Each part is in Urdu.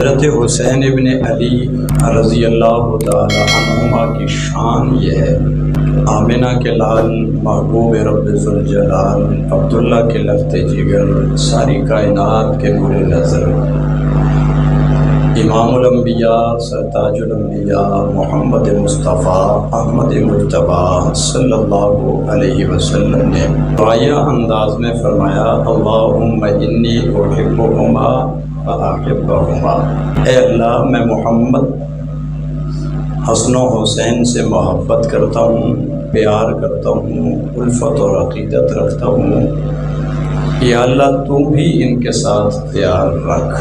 حضرت حسین ابن علی رضی اللہ تعالی عنہما کی شان یہ ہے، آمنہ کے لال، محبوب رب ذوالجلال، عبداللہ کے لفظ جگر، ساری کائنات کے نور نظر، امام الانبیاء، سرتاج الانبیاء، محمد مصطفیٰ احمد مجتبیٰ صلی اللہ علیہ وسلم نے دعائیہ انداز میں فرمایا، اللہم انی احبہما فاحبہما، اے اللہ میں محمد حسن و حسین سے محبت کرتا ہوں، پیار کرتا ہوں، الفت اور عقیدت رکھتا ہوں، یا اللہ تو بھی ان کے ساتھ پیار رکھ۔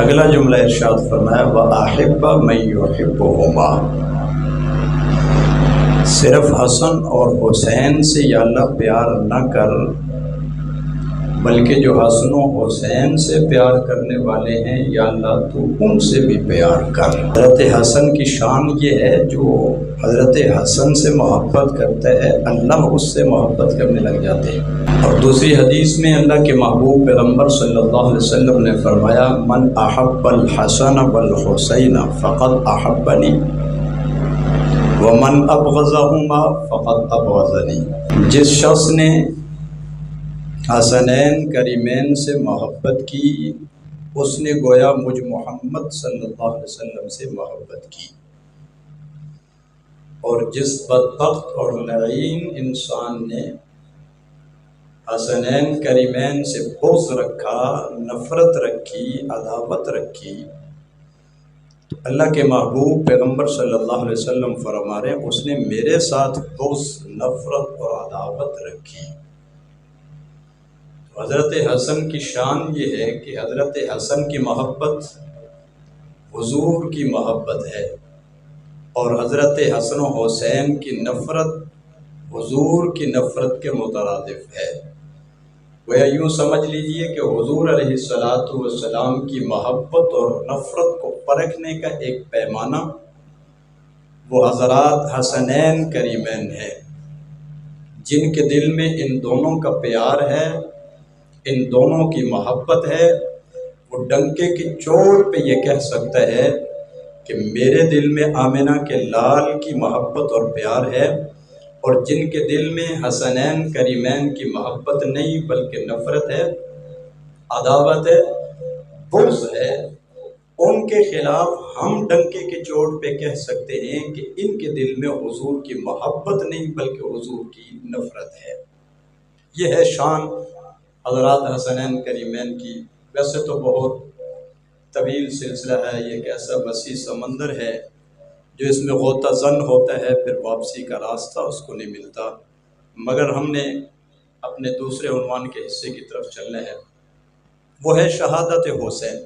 اگلا جملہ ارشاد فرمایا وَأَحِبَّ مَن يُحِبُّهُمَا، صرف حسن اور حسین سے یا اللہ پیار نہ کر، بلکہ جو حسن و حسین سے پیار کرنے والے ہیں یا اللہ تو ان سے بھی پیار کر۔ حضرت حسن کی شان یہ ہے، جو حضرت حسن سے محبت کرتا ہے اللہ اس سے محبت کرنے لگ جاتے ہیں۔ اور دوسری حدیث میں اللہ کے محبوب پیغمبر صلی اللہ علیہ وسلم نے فرمایا من احب الحسن والحسین فقد احبنی ومن ابغضہما فقد ابغضنی، جس شخص نے حسنین کریمین سے محبت کی اس نے گویا مجھ محمد صلی اللہ علیہ وسلم سے محبت کی، اور جس بدبخت اور لعین انسان نے حسنین کریمین سے بغض رکھا، نفرت رکھی، عداوت رکھی، تو اللہ کے محبوب پیغمبر صلی اللہ علیہ وسلم فرما رہے ہیں اس نے میرے ساتھ بغض، نفرت اور عداوت رکھی۔ حضرت حسن کی شان یہ ہے کہ حضرت حسن کی محبت حضور کی محبت ہے، اور حضرت حسن و حسین کی نفرت حضور کی نفرت کے مترادف ہے۔ گویا یوں سمجھ لیجئے کہ حضور علیہ السلام کی محبت اور نفرت کو پرکھنے کا ایک پیمانہ وہ حضرات حسنین کریمین ہیں، جن کے دل میں ان دونوں کا پیار ہے، ان دونوں کی محبت ہے۔ وہ ڈنکے کی چوٹ پہ یہ کہہ سکتا ہے کہ میرے دل میں آمنہ کے لال کی محبت اور پیار ہے، اور جن کے دل میں حسنین کریمین کی محبت نہیں بلکہ نفرت ہے، عداوت ہے، بغض ہے، ان کے خلاف ہم ڈنکے کی چوٹ پہ کہہ سکتے ہیں کہ ان کے دل میں حضور کی محبت نہیں بلکہ حضور کی نفرت ہے۔ یہ ہے شان حضرات حسنین کریمین کی۔ ویسے تو بہت طویل سلسلہ ہے، یہ ایک ایسا وسیع سمندر ہے جو اس میں غوطہ زن ہوتا ہے، پھر واپسی کا راستہ اس کو نہیں ملتا، مگر ہم نے اپنے دوسرے عنوان کے حصے کی طرف چلنا ہے، وہ ہے شہادت حسین۔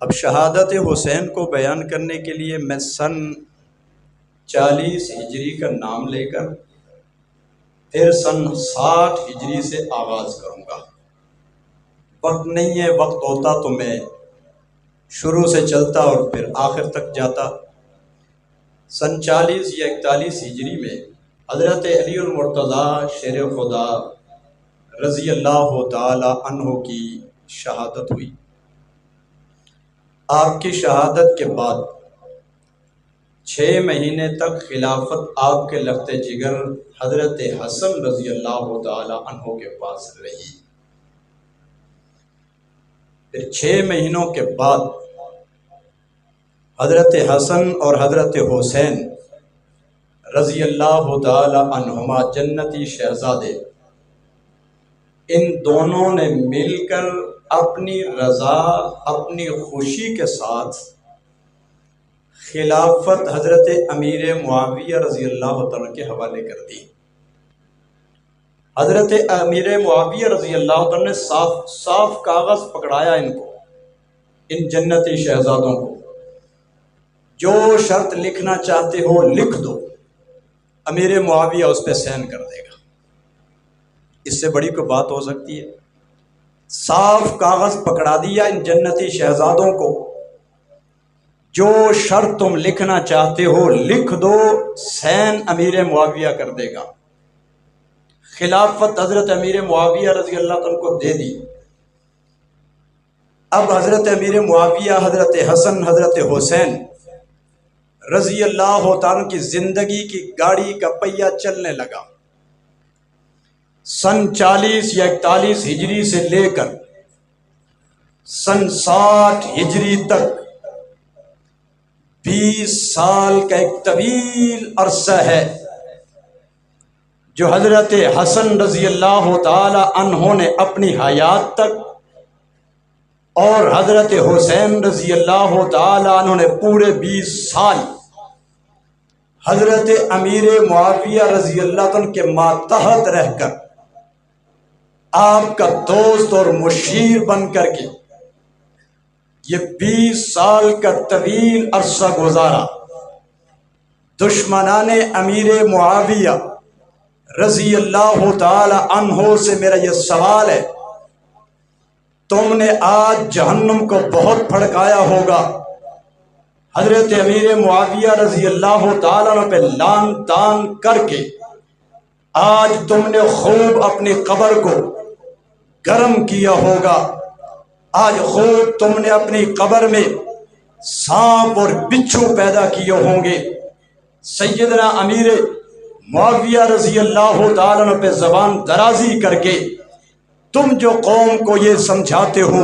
اب شہادت حسین کو بیان کرنے کے لیے میں سن 40 ہجری کا نام لے کر پھر سن 60 ہجری سے آغاز کروں گا۔ وقت نہیں ہے، وقت ہوتا تو میں شروع سے چلتا اور پھر آخر تک جاتا۔ سن 40 یا 41 ہجری میں حضرت علی المرتضیٰ شیر خدا رضی اللہ تعالی عنہ کی شہادت ہوئی۔ آپ کی شہادت کے بعد 6 مہینے تک خلافت آپ کے لخت جگر حضرت حسن رضی اللہ تعالی عنہ کے پاس رہی۔ پھر 6 مہینوں کے بعد حضرت حسن اور حضرت حسین رضی اللہ تعالی عنہما جنتی شہزادے، ان دونوں نے مل کر اپنی رضا، اپنی خوشی کے ساتھ خلافت حضرت امیر معاویہ رضی اللہ تعالیٰ کے حوالے کر دی۔ حضرت امیر معاویہ رضی اللہ تعالیٰ نے صاف کاغذ پکڑایا ان کو، ان جنتی شہزادوں کو، جو شرط لکھنا چاہتے ہو لکھ دو، امیر معاویہ اس پہ سائن کر دے گا۔ اس سے بڑی کوئی بات ہو سکتی ہے؟ صاف کاغذ پکڑا دیا ان جنتی شہزادوں کو، جو شرط تم لکھنا چاہتے ہو لکھ دو، سین امیر معاویہ کر دے گا۔ خلافت حضرت امیر معاویہ رضی اللہ عنہ کو دے دی۔ اب حضرت امیر معاویہ، حضرت حسن، حضرت حسین رضی اللہ تعالیٰ کی زندگی کی گاڑی کا پہیہ چلنے لگا۔ سن 40 یا 41 ہجری سے لے کر سن 60 ہجری تک 20 سال کا ایک طویل عرصہ ہے جو حضرت حسن رضی اللہ تعالی عنہ نے اپنی حیات تک اور حضرت حسین رضی اللہ تعالی عنہ نے پورے 20 سال حضرت امیر معاویہ رضی اللہ عنہ کے ماتحت رہ کر آپ کا دوست اور مشیر بن کر کے یہ 20 سال کا طویل عرصہ گزارا۔ دشمنان امیر معاویہ رضی اللہ تعالی عنہ سے میرا یہ سوال ہے، تم نے آج جہنم کو بہت بھڑکایا ہوگا، حضرت امیر معاویہ رضی اللہ تعالیٰ عنہ پہ لعن طعن کر کے آج تم نے خوب اپنی قبر کو گرم کیا ہوگا، آج خوب تم نے اپنی قبر میں سانپ اور بچھو پیدا کیے ہوں گے۔ سیدنا امیر معاویہ رضی اللہ تعالیٰ عنہ پہ زبان درازی کر کے تم جو قوم کو یہ سمجھاتے ہو،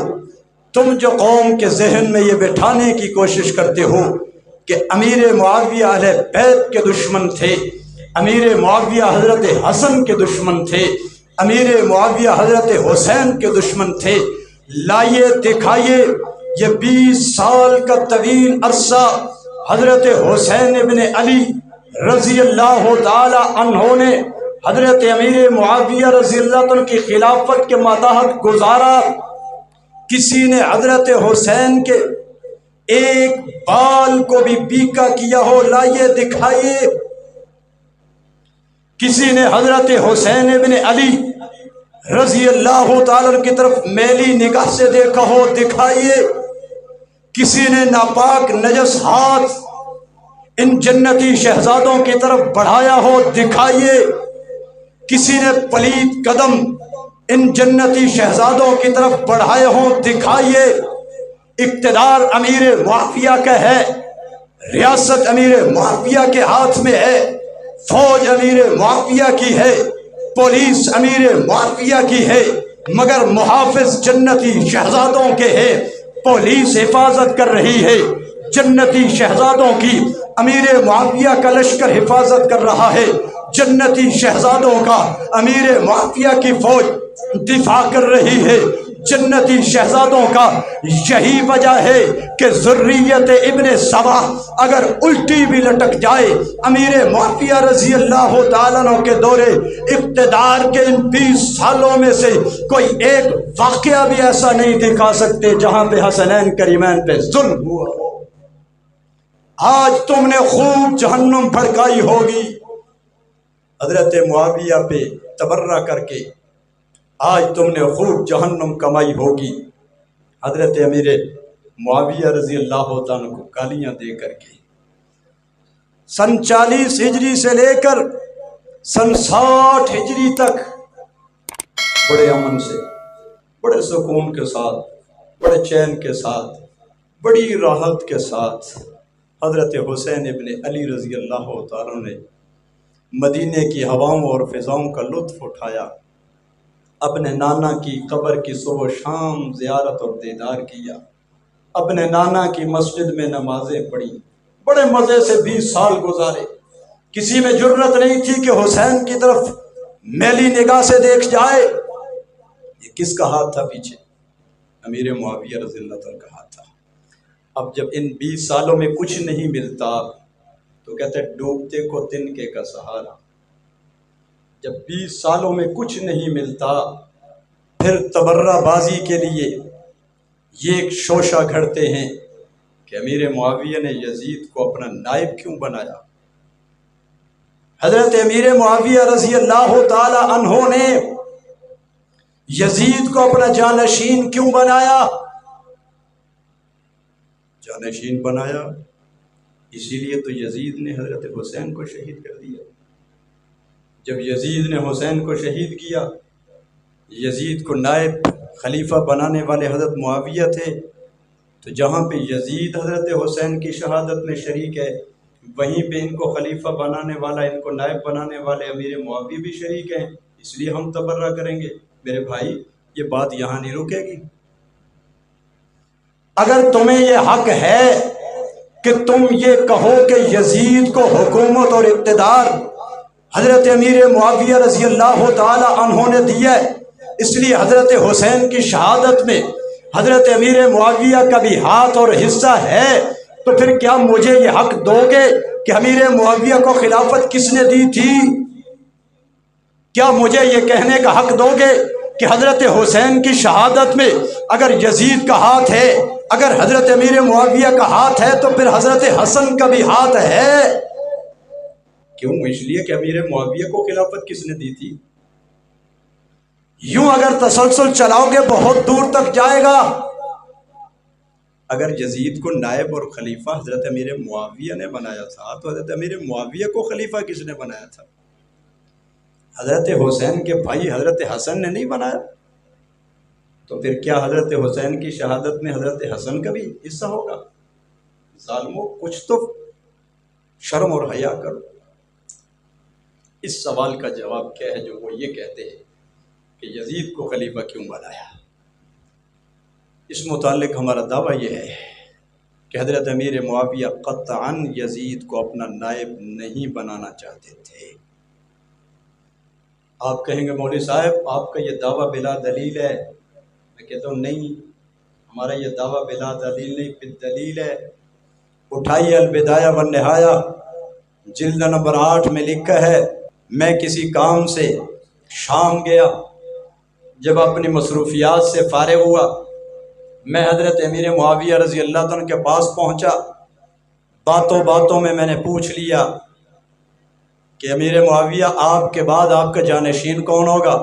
تم جو قوم کے ذہن میں یہ بٹھانے کی کوشش کرتے ہو کہ امیر معاویہ اہل بیت کے دشمن تھے، امیر معاویہ حضرت حسن کے دشمن تھے، امیر معاویہ حضرت حسین کے دشمن تھے، لائیے دکھائیے یہ 20 سال کا طویل عرصہ حضرت حسین ابن علی رضی اللہ تعالی عنہ نے حضرت امیر معاویہ رضی اللہ عنہ کی خلافت کے ماتحت گزارا۔ کسی نے حضرت حسین کے ایک بال کو بھی بیکا کیا ہو، لائیے دکھائیے۔ کسی نے حضرت حسین ابن علی رضی اللہ تعالی کی طرف میلی نگاہ سے دیکھا ہو، دکھائیے۔ کسی نے ناپاک نجس ہاتھ ان جنتی شہزادوں کی طرف بڑھایا ہو، دکھائیے۔ کسی نے پلید قدم ان جنتی شہزادوں کی طرف بڑھائے ہوں، دکھائیے۔ اقتدار امیر معاویہ کا ہے، ریاست امیر معاویہ کے ہاتھ میں ہے، فوج امیر معاویہ کی ہے، پولیس امیر معاویہ کی ہے، مگر محافظ جنتی شہزادوں کے ہے۔ پولیس حفاظت کر رہی ہے جنتی شہزادوں کی، امیر معاویہ کا لشکر حفاظت کر رہا ہے جنتی شہزادوں کا، امیر معاویہ کی فوج دفاع کر رہی ہے جنتی شہزادوں کا۔ یہی وجہ ہے کہ ذریت ابن سبا اگر الٹی بھی لٹک جائے، امیر معاویہ رضی اللہ تعالیٰ عنہ کے دورے اقتدار کے ان 20 سالوں میں سے کوئی ایک واقعہ بھی ایسا نہیں دکھا سکتے جہاں پہ حسنین کریمین پہ ظلم ہوا ہو۔ آج تم نے خوب جہنم بھڑکائی ہوگی حضرت معاویہ پہ تبرہ کر کے، آج تم نے خوب جہنم کمائی ہوگی حضرت امیر معاویہ رضی اللہ تعالیٰ کو گالیاں دے کر کے۔ سن 40 ہجری سے لے کر سن 60 ہجری تک بڑے امن سے، بڑے سکون کے ساتھ، بڑے چین کے ساتھ، بڑی راحت کے ساتھ حضرت حسین ابن علی رضی اللہ تعالیٰ نے مدینے کی ہواؤں اور فضاؤں کا لطف اٹھایا، اپنے نانا کی قبر کی صبح و شام زیارت اور دیدار کیا، اپنے نانا کی مسجد میں نمازیں پڑھی، بڑے مزے سے 20 سال گزارے۔ کسی میں جرت نہیں تھی کہ حسین کی طرف میلی نگاہ سے دیکھ جائے۔ یہ کس کا ہاتھ تھا پیچھے؟ امیر معاویہ رضی اللہ عنہ کا ہاتھ تھا۔ اب جب ان 20 سالوں میں کچھ نہیں ملتا تو کہتے ہیں ڈوبتے کو تنکے کا سہارا۔ جب 20 سالوں میں کچھ نہیں ملتا پھر تبرہ بازی کے لیے یہ ایک شوشہ گھڑتے ہیں کہ امیر معاویہ نے یزید کو اپنا نائب کیوں بنایا۔ حضرت امیر معاویہ رضی اللہ تعالی عنہ نے یزید کو اپنا جانشین کیوں بنایا؟ جانشین بنایا اسی لیے تو یزید نے حضرت حسین کو شہید کر دیا۔ جب یزید نے حسین کو شہید کیا، یزید کو نائب خلیفہ بنانے والے حضرت معاویہ تھے، تو جہاں پہ یزید حضرت حسین کی شہادت میں شریک ہے، وہیں پہ ان کو خلیفہ بنانے والا، ان کو نائب بنانے والے امیر معاویہ بھی شریک ہیں، اس لیے ہم تبرہ کریں گے۔ میرے بھائی، یہ بات یہاں نہیں رکے گی۔ اگر تمہیں یہ حق ہے کہ تم یہ کہو کہ یزید کو حکومت اور اقتدار حضرت امیر معاویہ رضی اللہ تعالی عنہ نے دیا ہے، اس لیے حضرت حسین کی شہادت میں حضرت امیر معاویہ کا بھی ہاتھ اور حصہ ہے، تو پھر کیا مجھے یہ حق دو گے کہ امیر معاویہ کو خلافت کس نے دی تھی؟ کیا مجھے یہ کہنے کا حق دو گے کہ حضرت حسین کی شہادت میں اگر یزید کا ہاتھ ہے، اگر حضرت امیر معاویہ کا ہاتھ ہے، تو پھر حضرت حسن کا بھی ہاتھ ہے؟ کیوں؟ اس لیے کہ امیر معاویہ کو خلافت کس نے دی تھی۔ یوں اگر تسلسل چلاؤ گے بہت دور تک جائے گا۔ اگر یزید کو نائب اور خلیفہ حضرت امیر معاویہ نے بنایا تھا، تو حضرت امیر معاویہ کو خلیفہ کس نے بنایا تھا؟ حضرت حسین کے بھائی حضرت حسن نے نہیں بنایا؟ تو پھر کیا حضرت حسین کی شہادت میں حضرت حسن کا بھی حصہ ہوگا؟ ظالموں، کچھ تو شرم اور حیا کرو۔ اس سوال کا جواب کیا ہے جو وہ یہ کہتے ہیں کہ یزید کو خلیفہ کیوں بنایا؟ اس متعلق ہمارا دعویٰ یہ ہے کہ حضرت امیر معاویہ قطعاً یزید کو اپنا نائب نہیں بنانا چاہتے تھے۔ آپ کہیں گے مولوی صاحب آپ کا یہ دعویٰ بلا دلیل ہے، میں کہتا ہوں نہیں، ہمارا یہ دعویٰ بلا دلیل نہیں، بالدلیل ہے۔ اٹھائیے البدایہ والنہایہ، جلد نمبر 8 میں لکھا ہے، میں کسی کام سے شام گیا، جب اپنی مصروفیات سے فارغ ہوا، میں حضرت امیر معاویہ رضی اللہ عنہ کے پاس پہنچا۔ باتوں باتوں میں نے پوچھ لیا کہ امیر معاویہ، آپ کے بعد آپ کا جانشین کون ہوگا؟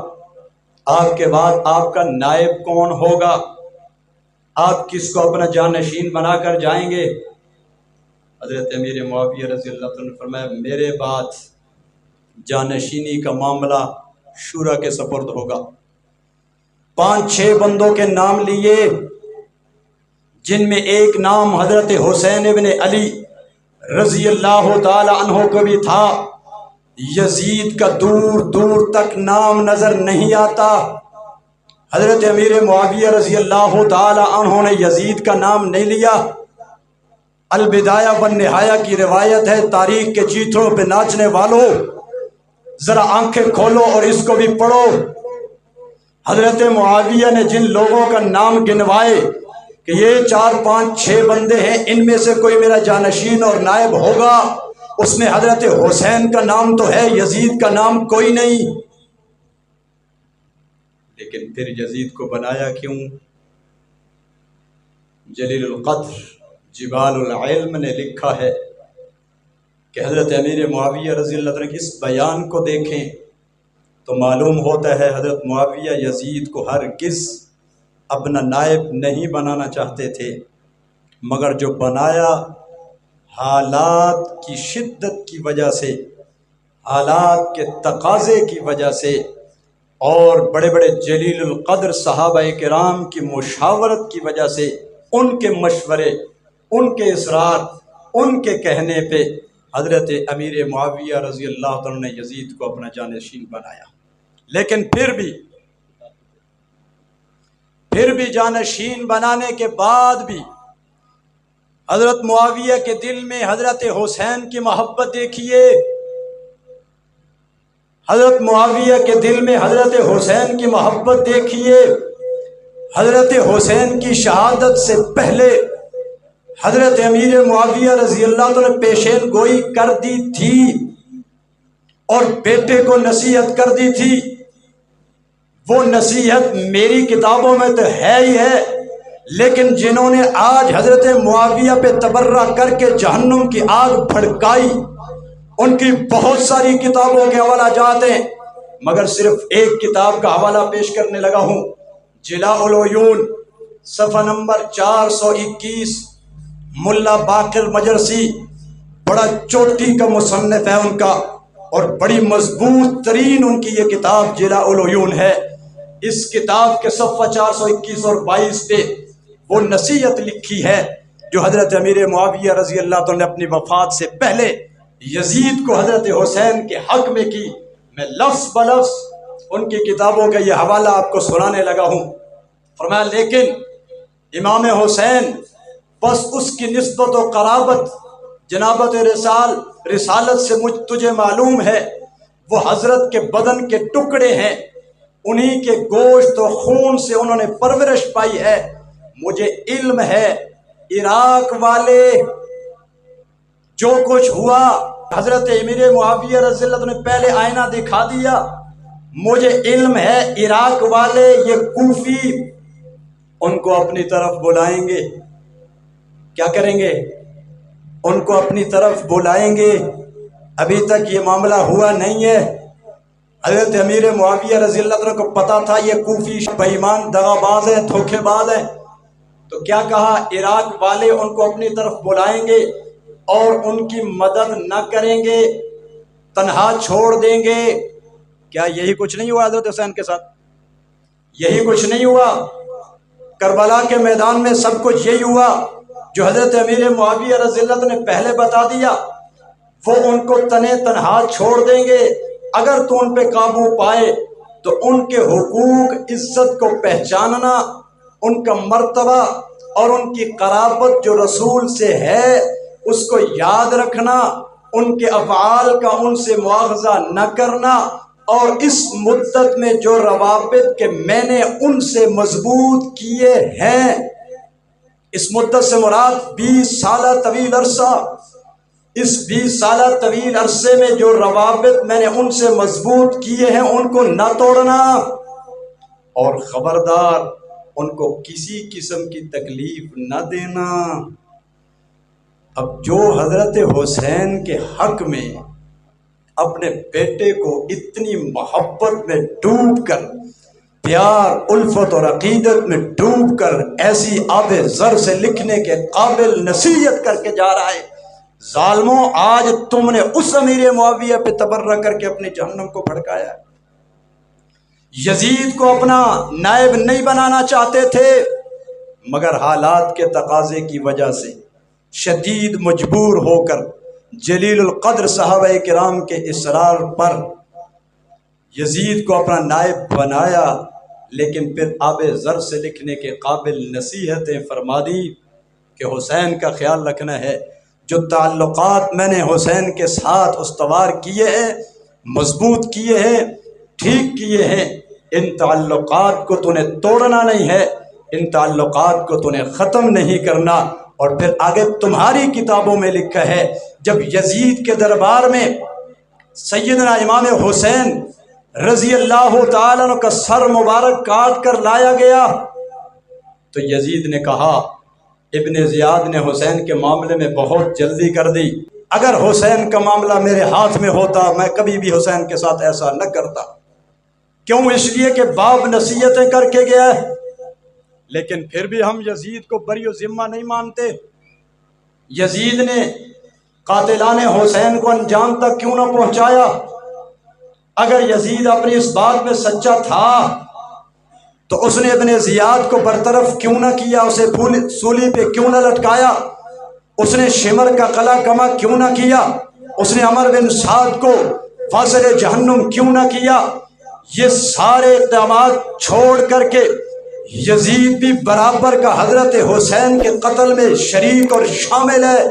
آپ کے بعد آپ کا نائب کون ہوگا؟ آپ کس کو اپنا جانشین بنا کر جائیں گے؟ حضرت امیر معاویہ رضی اللہ عنہ نے فرمایا، میرے بعد جانشینی کا معاملہ شورا کے سپرد ہوگا۔ 5-6 بندوں کے نام لیے، جن میں ایک نام حضرت حسین ابن علی رضی اللہ تعالی عنہ کو بھی تھا۔ یزید کا دور دور تک نام نظر نہیں آتا۔ حضرت امیر معاویہ رضی اللہ تعالی عنہ نے یزید کا نام نہیں لیا۔ البدایہ والنہایہ کی روایت ہے، تاریخ کے چیتھڑوں پہ ناچنے والوں، ذرا آنکھیں کھولو اور اس کو بھی پڑھو۔ حضرت معاویہ نے جن لوگوں کا نام گنوائے کہ یہ 4-5-6 بندے ہیں، ان میں سے کوئی میرا جانشین اور نائب ہوگا، اس میں حضرت حسین کا نام تو ہے، یزید کا نام کوئی نہیں۔ لیکن پھر یزید کو بنایا کیوں؟ جلیل القدر جبال العلم نے لکھا ہے کہ حضرت امیر معاویہ رضی اللہ عنہ اس بیان کو دیکھیں تو معلوم ہوتا ہے حضرت معاویہ یزید کو ہرگز اپنا نائب نہیں بنانا چاہتے تھے، مگر جو بنایا حالات کی شدت کی وجہ سے، حالات کے تقاضے کی وجہ سے، اور بڑے بڑے جلیل القدر صحابہ کرام کی مشاورت کی وجہ سے، ان کے مشورے، ان کے اصرار، ان کے کہنے پہ حضرت امیر معاویہ رضی اللہ عنہ نے یزید کو اپنا جانشین بنایا۔ لیکن پھر بھی جانشین بنانے کے بعد بھی حضرت معاویہ کے دل میں حضرت حسین کی محبت دیکھیے، حضرت معاویہ کے دل میں حضرت حسین کی محبت دیکھیے۔ حضرت حسین کی شہادت سے پہلے حضرت امیر معاویہ رضی اللہ عنہ نے پیشین گوئی کر دی تھی اور بیٹے کو نصیحت کر دی تھی۔ وہ نصیحت میری کتابوں میں تو ہے ہی ہے، لیکن جنہوں نے آج حضرت معاویہ پہ تبرہ کر کے جہنم کی آگ بھڑکائی، ان کی بہت ساری کتابوں کے حوالہ جات ہیں، مگر صرف ایک کتاب کا حوالہ پیش کرنے لگا ہوں، جلاء العیون، صفحہ نمبر 421۔ ملا باقر مجرسی بڑا چوٹی کا مصنف ہے ان کا، اور بڑی مضبوط ترین ان کی یہ کتاب جلاء العیون ہے۔ اس کتاب کے صفحہ 421 اور 22 پہ وہ نصیحت لکھی ہے جو حضرت امیر معاویہ رضی اللہ عنہ نے اپنی وفات سے پہلے یزید کو حضرت حسین کے حق میں کی. میں لفظ بلفظ ان کی کتابوں کا یہ حوالہ آپ کو سنانے لگا ہوں. فرمایا لیکن امام حسین بس اس کی نسبت و قرابت جنابت رسالت سے تجھے معلوم ہے، وہ حضرت کے بدن کے ٹکڑے ہیں، انہی کے گوشت و خون سے انہوں نے پرورش پائی ہے. مجھے علم ہے عراق والے جو کچھ ہوا، حضرت امیر معاویہ رضی اللہ عنہ نے پہلے آئینہ دکھا دیا. مجھے علم ہے عراق والے یہ کوفی ان کو اپنی طرف بلائیں گے. کیا کریں گے؟ ان کو اپنی طرف بلائیں گے. ابھی تک یہ معاملہ ہوا نہیں ہے. حضرت امیر معاویہ رضی اللہ عنہ کو پتا تھا یہ کوفی بے ایمان دغا باز ہیں، دھوکے باز ہیں. تو کیا کہا؟ عراق والے ان کو اپنی طرف بلائیں گے اور ان کی مدد نہ کریں گے، تنہا چھوڑ دیں گے. کیا یہی کچھ نہیں ہوا حضرت حسین کے ساتھ؟ یہی کچھ نہیں ہوا؟ کربلا کے میدان میں سب کچھ یہی ہوا جو حضرت امیر معاویہ رضی اللہ عنہ نے پہلے بتا دیا. وہ ان کو تنے تنہا چھوڑ دیں گے. اگر تو ان پہ قابو پائے تو ان کے حقوق عزت کو پہچاننا، ان کا مرتبہ اور ان کی قرابت جو رسول سے ہے اس کو یاد رکھنا، ان کے افعال کا ان سے مواخذہ نہ کرنا، اور اس مدت میں جو روابط کے میں نے ان سے مضبوط کیے ہیں، اس مدت سے مراد 20 سالہ طویل عرصہ، اس 20 سالہ طویل عرصے میں جو روابط میں نے ان سے مضبوط کیے ہیں ان کو نہ توڑنا، اور خبردار ان کو کسی قسم کی تکلیف نہ دینا. اب جو حضرت حسین کے حق میں اپنے بیٹے کو اتنی محبت میں ڈوب کر، پیار الفت اور عقیدت میں ڈوب کر ایسی آب زر سے لکھنے کے قابل نصیحت کر کے جا رہا ہے، ظالموں آج تم نے اس امیر معاویہ پہ تبرہ کر کے اپنی جہنم کو بھڑکایا. یزید کو اپنا نائب نہیں بنانا چاہتے تھے، مگر حالات کے تقاضے کی وجہ سے شدید مجبور ہو کر جلیل القدر صحابہ کرام کے اصرار پر یزید کو اپنا نائب بنایا. لیکن پھر آب زر سے لکھنے کے قابل نصیحتیں فرما دی کہ حسین کا خیال رکھنا ہے. جو تعلقات میں نے حسین کے ساتھ استوار کیے ہیں، مضبوط کیے ہیں، ٹھیک کیے ہیں، ان تعلقات کو تو نے توڑنا نہیں ہے، ان تعلقات کو تو نے ختم نہیں کرنا. اور پھر آگے تمہاری کتابوں میں لکھا ہے جب یزید کے دربار میں سیدنا امام حسین رضی اللہ تعالیٰ عنہ کا سر مبارک کاٹ کر لایا گیا تو یزید نے کہا ابن زیاد نے حسین کے معاملے میں بہت جلدی کر دی، اگر حسین کا معاملہ میرے ہاتھ میں ہوتا میں کبھی بھی حسین کے ساتھ ایسا نہ کرتا. کیوں؟ اس لیے کہ باپ نصیحتیں کر کے گیا ہے. لیکن پھر بھی ہم یزید کو بری و ذمہ نہیں مانتے. یزید نے قاتلان حسین کو انجام تک کیوں نہ پہنچایا؟ اگر یزید اپنی اس بات میں سچا تھا تو اس نے ابن زیاد کو برطرف کیوں نہ کیا؟ اسے سولی پہ کیوں نہ لٹکایا؟ اس نے شمر کا قلعہ کما کیوں نہ کیا؟ اس نے عمر بن سعد کو فاصل جہنم کیوں نہ کیا؟ یہ سارے اقدامات چھوڑ کر کے یزید بھی برابر کا حضرت حسین کے قتل میں شریک اور شامل ہے،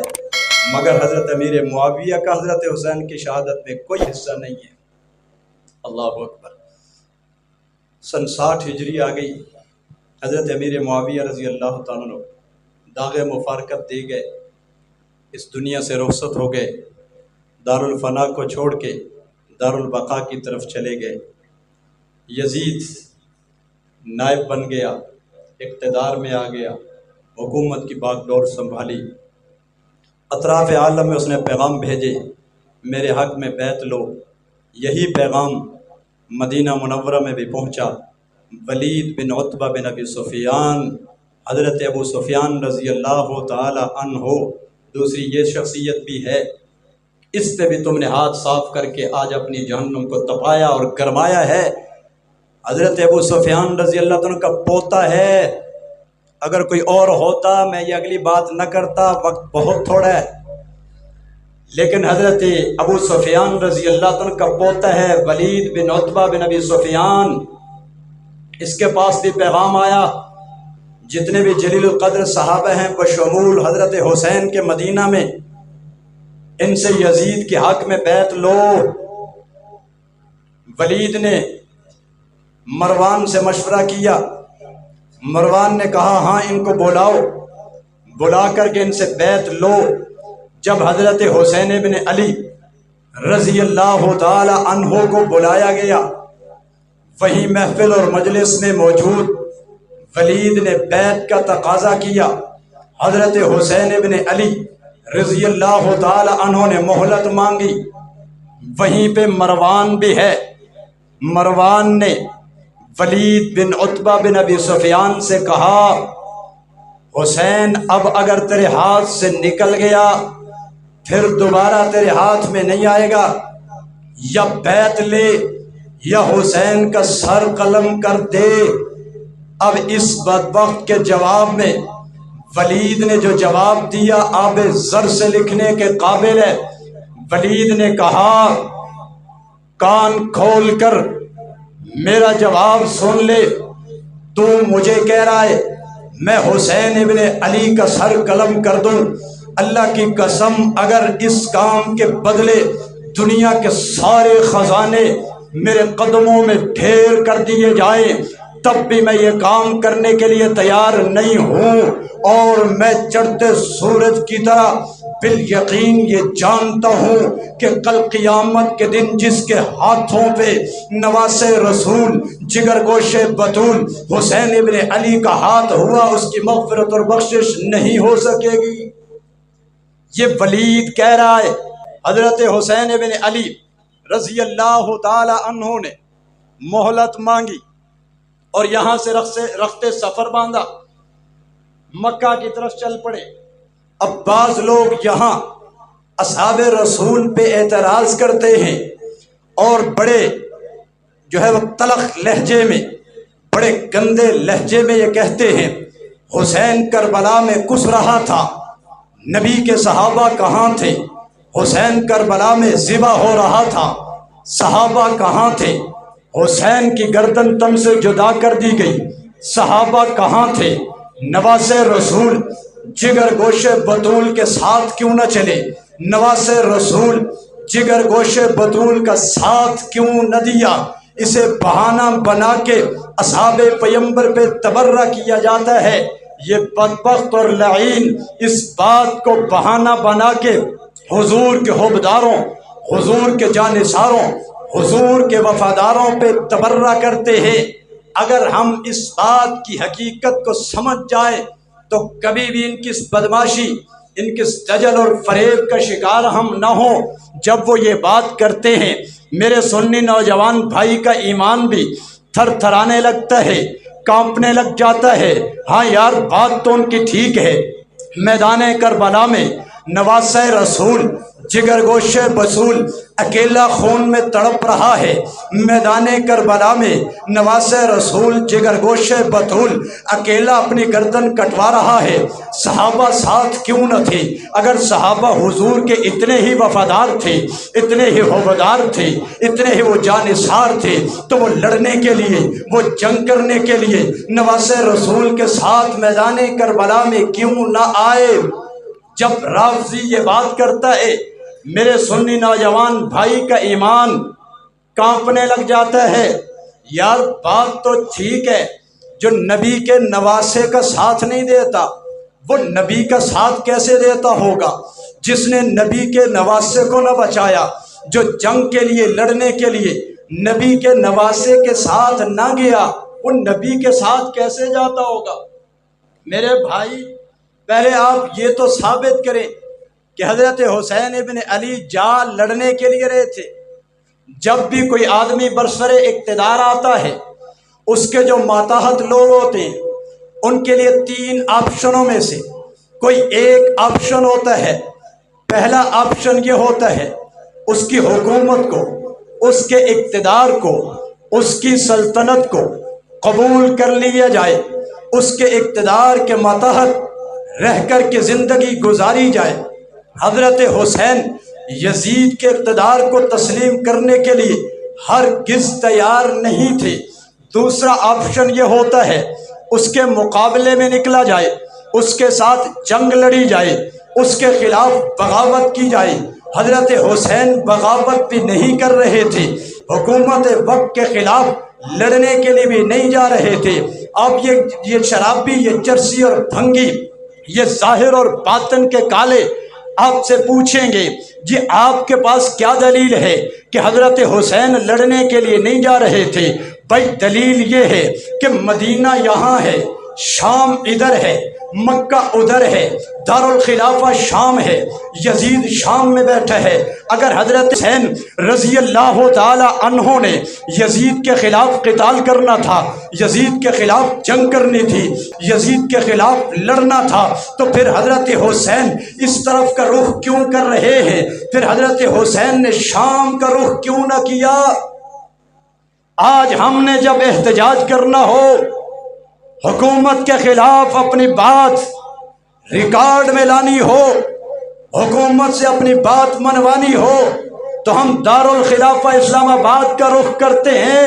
مگر حضرت امیر معاویہ کا حضرت حسین کی شہادت میں کوئی حصہ نہیں ہے. اللہ اکبر. سن 60 ہجری آ گئی، حضرت امیر معاویہ رضی اللہ تعالیٰ عنہ داغ مفارقت دے گئے، اس دنیا سے رخصت ہو گئے، دارالفنا کو چھوڑ کے دارالبقاء کی طرف چلے گئے. یزید نائب بن گیا، اقتدار میں آ گیا، حکومت کی باغ ڈور سنبھالی، اطراف عالم میں اس نے پیغام بھیجے میرے حق میں بیعت لو. یہی پیغام مدینہ منورہ میں بھی پہنچا. ولید بن عتبہ بن ابی سفیان، حضرت ابو سفیان رضی اللہ تعالی عنہ، دوسری یہ شخصیت بھی ہے، اس پہ بھی تم نے ہاتھ صاف کر کے آج اپنی جہنم کو تپایا اور گرمایا ہے. حضرت ابو سفیان رضی اللہ عنہ کا پوتا ہے. اگر کوئی اور ہوتا میں یہ اگلی بات نہ کرتا، وقت بہت تھوڑا ہے. لیکن حضرت ابو سفیان رضی اللہ عنہ کا پوتا ہے ولید بن عتبہ بن ابی سفیان. اس کے پاس بھی پیغام آیا. جتنے بھی جلیل القدر صحابہ ہیں بشمول حضرت حسین کے مدینہ میں، ان سے یزید کے حق میں بیعت لو. ولید نے مروان سے مشورہ کیا. مروان نے کہا ہاں ان کو بلاؤ، بلا کر کے ان سے بیعت لو. جب حضرت حسین بن علی رضی اللہ تعالی عنہ کو بلایا گیا، وہی محفل اور مجلس میں موجود ولید نے بیعت کا تقاضا کیا. حضرت حسین بن علی رضی اللہ تعالی عنہ نے مہلت مانگی. وہیں پہ مروان بھی ہے. مروان نے ولید بن عتبہ بن ابی سفیان سے کہا حسین اب اگر تیرے ہاتھ سے نکل گیا پھر دوبارہ تیرے ہاتھ میں نہیں آئے گا، یا بیعت لے یا حسین کا سر قلم کر دے. اب اس بدبخت کے جواب میں ولید نے جو جواب دیا آب زر سے لکھنے کے قابل ہے. ولید نے کہا کان کھول کر میرا جواب سن لے، تو مجھے کہہ رہا ہے میں حسین ابن علی کا سر قلم کر دوں. اللہ کی قسم اگر اس کام کے بدلے دنیا کے سارے خزانے میرے قدموں میں ڈھیر کر دیے جائیں تب بھی میں یہ کام کرنے کے لیے تیار نہیں ہوں. اور میں چڑھتے سورج کی طرح بالیقین یہ جانتا ہوں کہ کل قیامت کے دن جس کے ہاتھوں پہ نواسے رسول جگر گوش بطول حسین ابن علی کا ہاتھ ہوا اس کی مغفرت اور بخشش نہیں ہو سکے گی. یہ ولید کہہ رہا ہے. حضرت حسین ابن علی رضی اللہ تعالی عنہ نے مہلت مانگی اور یہاں سے رخت سفر باندھا، مکہ کی طرف چل پڑے. اب بعض لوگ یہاں اصحاب رسول پہ اعتراض کرتے ہیں اور بڑے جو ہے وہ تلخ لہجے میں، بڑے گندے لہجے میں یہ کہتے ہیں حسین کربلا میں کس رہا تھا، نبی کے صحابہ کہاں تھے؟ حسین کربلا میں ذبح ہو رہا تھا، صحابہ کہاں تھے؟ حسین کی گردن تن سے جدا کر دی گئی، صحابہ کہاں تھے؟ نواز رسول جگر گوش بطول کے ساتھ کیوں نہ چلے؟ نواز رسول جگر گوش بطول کا ساتھ کیوں نہ دیا؟ اسے بہانہ بنا کے اصحاب پیمبر پہ تبرہ کیا جاتا ہے. یہ بدبخت اور لعین اس بات کو بہانہ بنا کے حضور کے حبداروں، حضور کے جانثاروں، حضور کے وفاداروں پہ تبرہ کرتے ہیں. اگر ہم اس بات کی حقیقت کو سمجھ جائے تو کبھی بھی ان کی بدماشی، ان کے دجل اور فریب کا شکار ہم نہ ہوں. جب وہ یہ بات کرتے ہیں میرے سنی نوجوان بھائی کا ایمان بھی تھر تھرانے لگتا ہے، کانپنے لگ جاتا ہے. ہاں یار بات تو ان کی ٹھیک ہے. میدان کربلا میں نواز رسول جگر گوش بطول اکیلا خون میں تڑپ رہا ہے. میدان کربلا میں نواز رسول جگر گوش بطول اکیلا اپنی گردن کٹوا رہا ہے. صحابہ ساتھ کیوں نہ تھے؟ اگر صحابہ حضور کے اتنے ہی وفادار تھے، اتنے ہی حوبدار تھے، اتنے ہی وہ جانثار تھے تو وہ لڑنے کے لیے، وہ جنگ کرنے کے لیے نواز رسول کے ساتھ میدان کربلا میں کیوں نہ آئے؟ جب رافضی یہ بات کرتا ہے میرے سنی نوجوان بھائی کا ایمان کانپنے لگ جاتا ہے. یار بات تو ٹھیک ہے، جو نبی کے نواسے کا ساتھ نہیں دیتا وہ نبی کا ساتھ کیسے دیتا ہوگا؟ جس نے نبی کے نواسے کو نہ بچایا، جو جنگ کے لیے لڑنے کے لیے نبی کے نواسے کے ساتھ نہ گیا، وہ نبی کے ساتھ کیسے جاتا ہوگا؟ میرے بھائی پہلے آپ یہ تو ثابت کریں کہ حضرت حسین ابن علی جا لڑنے کے لیے رہے تھے. جب بھی کوئی آدمی برسر اقتدار آتا ہے اس کے جو ماتحت لوگ ہوتے ہیں ان کے لیے 3 آپشنوں میں سے کوئی ایک آپشن ہوتا ہے. پہلا آپشن یہ ہوتا ہے اس کی حکومت کو، اس کے اقتدار کو، اس کی سلطنت کو قبول کر لیا جائے، اس کے اقتدار کے ماتحت رہ کر کے زندگی گزاری جائے۔ حضرت حسین یزید کے اقتدار کو تسلیم کرنے کے لیے ہرگز تیار نہیں تھے۔ دوسرا آپشن یہ ہوتا ہے اس کے مقابلے میں نکلا جائے، اس کے ساتھ جنگ لڑی جائے، اس کے خلاف بغاوت کی جائے۔ حضرت حسین بغاوت بھی نہیں کر رہے تھے، حکومت وقت کے خلاف لڑنے کے لیے بھی نہیں جا رہے تھے۔ اب یہ شرابی، یہ چرسی اور بھنگی، یہ ظاہر اور باطن کے کالے آپ سے پوچھیں گے جی آپ کے پاس کیا دلیل ہے کہ حضرت حسین لڑنے کے لیے نہیں جا رہے تھے؟ بھائی دلیل یہ ہے کہ مدینہ یہاں ہے، شام ادھر ہے، مکہ ادھر ہے، دارالخلافہ شام ہے، یزید شام میں بیٹھا ہے۔ اگر حضرت حسین رضی اللہ تعالی عنہ نے یزید کے خلاف قتال کرنا تھا، یزید کے خلاف جنگ کرنی تھی، یزید کے خلاف لڑنا تھا، تو پھر حضرت حسین اس طرف کا رخ کیوں کر رہے ہیں؟ پھر حضرت حسین نے شام کا رخ کیوں نہ کیا؟ آج ہم نے جب احتجاج کرنا ہو، حکومت کے خلاف اپنی بات ریکارڈ میں لانی ہو، حکومت سے اپنی بات منوانی ہو، تو ہم دارالخلافہ اسلام آباد کا رخ کرتے ہیں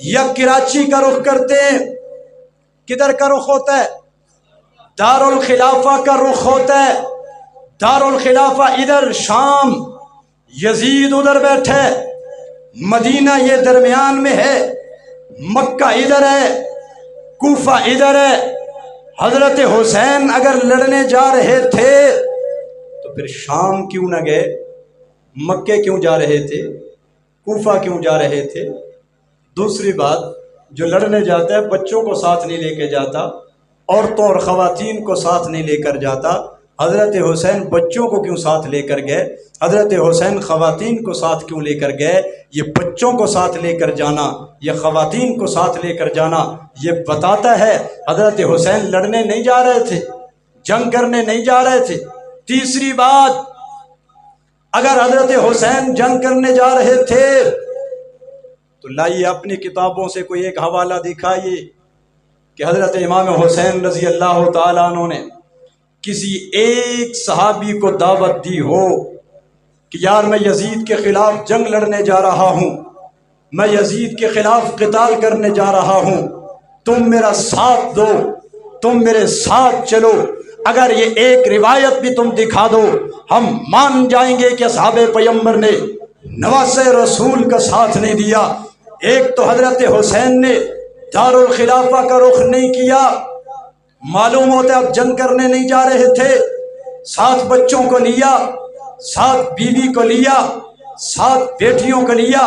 یا کراچی کا رخ کرتے ہیں؟ کدھر کا رخ ہوتا ہے؟ دارالخلافہ کا رخ ہوتا ہے۔ دارالخلافہ ادھر شام، یزید ادھر بیٹھے، مدینہ یہ درمیان میں ہے، مکہ ادھر ہے، کوفہ ادھر ہے۔ حضرت حسین اگر لڑنے جا رہے تھے تو پھر شام کیوں نہ گئے؟ مکے کیوں جا رہے تھے؟ کوفہ کیوں جا رہے تھے؟ دوسری بات، جو لڑنے جاتا ہے بچوں کو ساتھ نہیں لے کے جاتا، عورتوں اور خواتین کو ساتھ نہیں لے کر جاتا۔ حضرت حسین بچوں کو کیوں ساتھ لے کر گئے؟ حضرت حسین خواتین کو ساتھ کیوں لے کر گئے؟ یہ بچوں کو ساتھ لے کر جانا، یہ خواتین کو ساتھ لے کر جانا، یہ بتاتا ہے حضرت حسین لڑنے نہیں جا رہے تھے، جنگ کرنے نہیں جا رہے تھے۔ تیسری بات، اگر حضرت حسین جنگ کرنے جا رہے تھے تو لائیے اپنی کتابوں سے کوئی ایک حوالہ دکھائیے کہ حضرت امام حسین رضی اللہ تعالیٰ عنہ نے کسی ایک صحابی کو دعوت دی ہو کہ یار میں یزید کے خلاف جنگ لڑنے جا رہا ہوں، میں یزید کے خلاف قتال کرنے جا رہا ہوں، تم میرا ساتھ دو، تم میرے ساتھ چلو۔ اگر یہ ایک روایت بھی تم دکھا دو ہم مان جائیں گے کہ اصحاب پیغمبر نے نواسے رسول کا ساتھ نہیں دیا۔ ایک تو حضرت حسین نے دارالخلافہ کا رخ نہیں کیا، معلوم ہوتا ہے اب جنگ کرنے نہیں جا رہے تھے، ساتھ بچوں کو لیا، ساتھ بیوی کو لیا، ساتھ بیٹیوں کو لیا،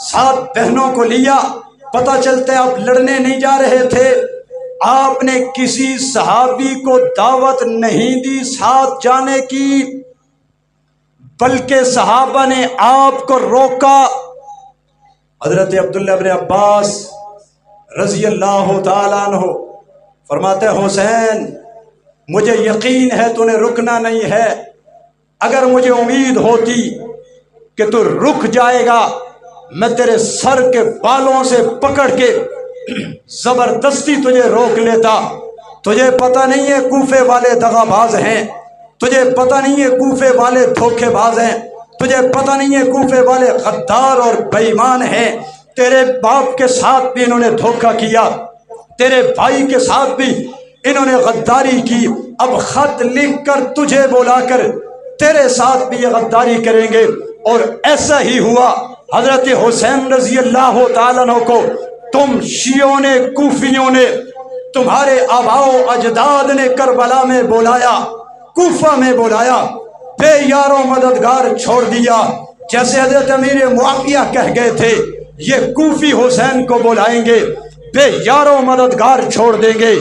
ساتھ بہنوں کو لیا، پتہ چلتا ہے اب لڑنے نہیں جا رہے تھے۔ آپ نے کسی صحابی کو دعوت نہیں دی ساتھ جانے کی، بلکہ صحابہ نے آپ کو روکا۔ حضرت عبداللہ بن عباس رضی اللہ تعالیٰ عنہ فرماتے ہیں حسین مجھے یقین ہے تو نے رکنا نہیں ہے، اگر مجھے امید ہوتی کہ تو رک جائے گا میں تیرے سر کے بالوں سے پکڑ کے زبردستی تجھے روک لیتا۔ تجھے پتہ نہیں ہے کوفے والے دغا باز ہیں، تجھے پتہ نہیں ہے کوفے والے دھوکے باز ہیں، تجھے پتہ نہیں ہے کوفے والے غدار اور بے ایمان ہیں، تیرے باپ کے ساتھ بھی انہوں نے دھوکہ کیا، تیرے بھائی کے ساتھ بھی انہوں نے غداری کی، اب خط لکھ کر تجھے بلا کر تیرے ساتھ بھی یہ غداری کریں گے۔ اور ایسا ہی ہوا، حضرت حسین رضی اللہ تعالیٰ عنہ کو تم شیعوں نے، کوفیوں نے، تمہارے آباء و اجداد نے کربلا میں بلایا، کوفہ میں بلایا، بے یار و مددگار چھوڑ دیا۔ جیسے حضرت امیر معاویہ کہہ گئے تھے یہ کوفی حسین کو بلائیں گے، بے یار و مددگار چھوڑ دیں گے،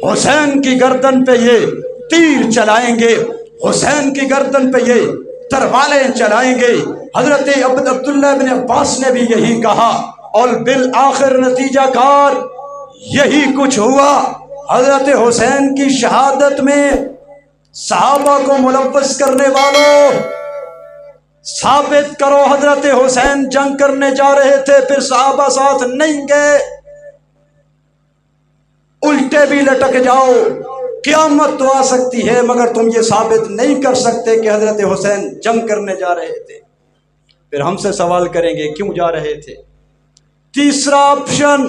حسین کی گردن پہ یہ تیر چلائیں گے، حسین کی گردن پہ یہ تروالیں چلائیں گے۔ حضرت عبداللہ بن عباس نے بھی یہی کہا اور بالآخر نتیجہ کار یہی کچھ ہوا۔ حضرت حسین کی شہادت میں صحابہ کو ملوث کرنے والوں، ثابت کرو حضرت حسین جنگ کرنے جا رہے تھے، پھر صحابہ ساتھ نہیں گئے، الٹے بھی لٹک جاؤ، قیامت تو آ سکتی ہے مگر تم یہ ثابت نہیں کر سکتے کہ حضرت حسین جنگ کرنے جا رہے تھے۔ پھر ہم سے سوال کریں گے کیوں جا رہے تھے؟ تیسرا آپشن،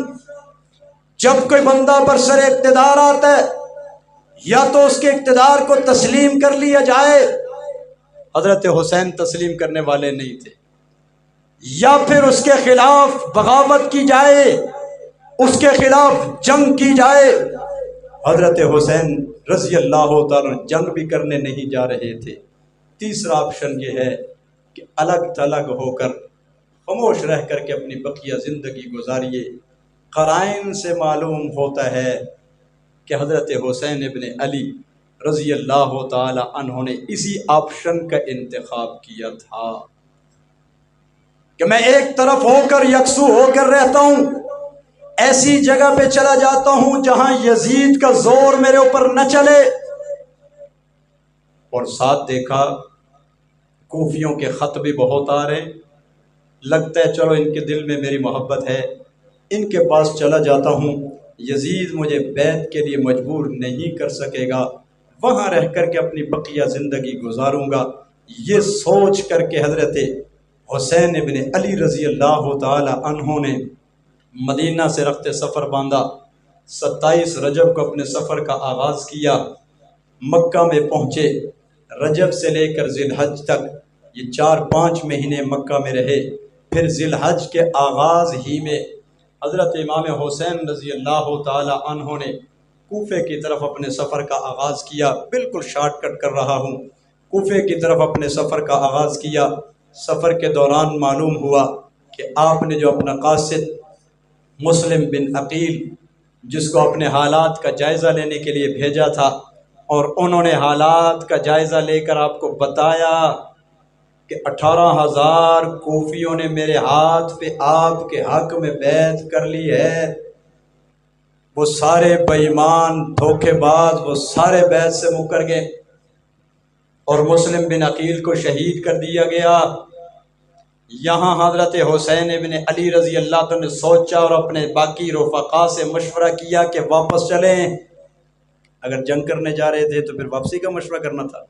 جب کوئی بندہ برسر اقتدار آتا ہے، یا تو اس کے اقتدار کو تسلیم کر لیا جائے، حضرت حسین تسلیم کرنے والے نہیں تھے، یا پھر اس کے خلاف بغاوت کی جائے، اس کے خلاف جنگ کی جائے۔ حضرت حسین رضی اللہ تعالیٰ جنگ بھی کرنے نہیں جا رہے تھے۔ تیسرا آپشن یہ ہے کہ الگ تھلگ ہو کر، خاموش رہ کر کے اپنی بقیہ زندگی گزاریے۔ قرائن سے معلوم ہوتا ہے کہ حضرت حسین ابن علی رضی اللہ تعالی عنہ نے اسی آپشن کا انتخاب کیا تھا کہ میں ایک طرف ہو کر، یکسو ہو کر رہتا ہوں، ایسی جگہ پہ چلا جاتا ہوں جہاں یزید کا زور میرے اوپر نہ چلے۔ اور ساتھ دیکھا کوفیوں کے خط بھی بہت آ رہے، لگتا ہے چلو ان کے دل میں میری محبت ہے، ان کے پاس چلا جاتا ہوں، یزید مجھے بیعت کے لیے مجبور نہیں کر سکے گا، وہاں رہ کر کے اپنی بقیہ زندگی گزاروں گا۔ یہ سوچ کر کے حضرت حسین ابن علی رضی اللہ تعالی عنہ نے مدینہ سے رخت سفر باندھا، 27 رجب کو اپنے سفر کا آغاز کیا، مکہ میں پہنچے، رجب سے لے کر ذی الحج تک یہ 4-5 مہینے مکہ میں رہے۔ پھر ذی الحج کے آغاز ہی میں حضرت امام حسین رضی اللہ تعالی عنہ نے کوفے کی طرف اپنے سفر کا آغاز کیا۔ بالکل شارٹ کٹ کر رہا ہوں، کوفے کی طرف اپنے سفر کا آغاز کیا۔ سفر کے دوران معلوم ہوا کہ آپ نے جو اپنا قاصد مسلم بن عقیل، جس کو اپنے حالات کا جائزہ لینے کے لیے بھیجا تھا، اور انہوں نے حالات کا جائزہ لے کر آپ کو بتایا کہ 18,000 کوفیوں نے میرے ہاتھ پہ آپ کے حق میں بیعت کر لی ہے، وہ سارے بے ایمان دھوکے باز، وہ سارے بیعت سے مکر گئے، اور مسلم بن عقیل کو شہید کر دیا گیا۔ یہاں حضرت حسین ابن علی رضی اللہ عنہ نے سوچا اور اپنے باقی رفقا سے مشورہ کیا کہ واپس چلیں۔ اگر جنگ کرنے جا رہے تھے تو پھر واپسی کا مشورہ کرنا تھا،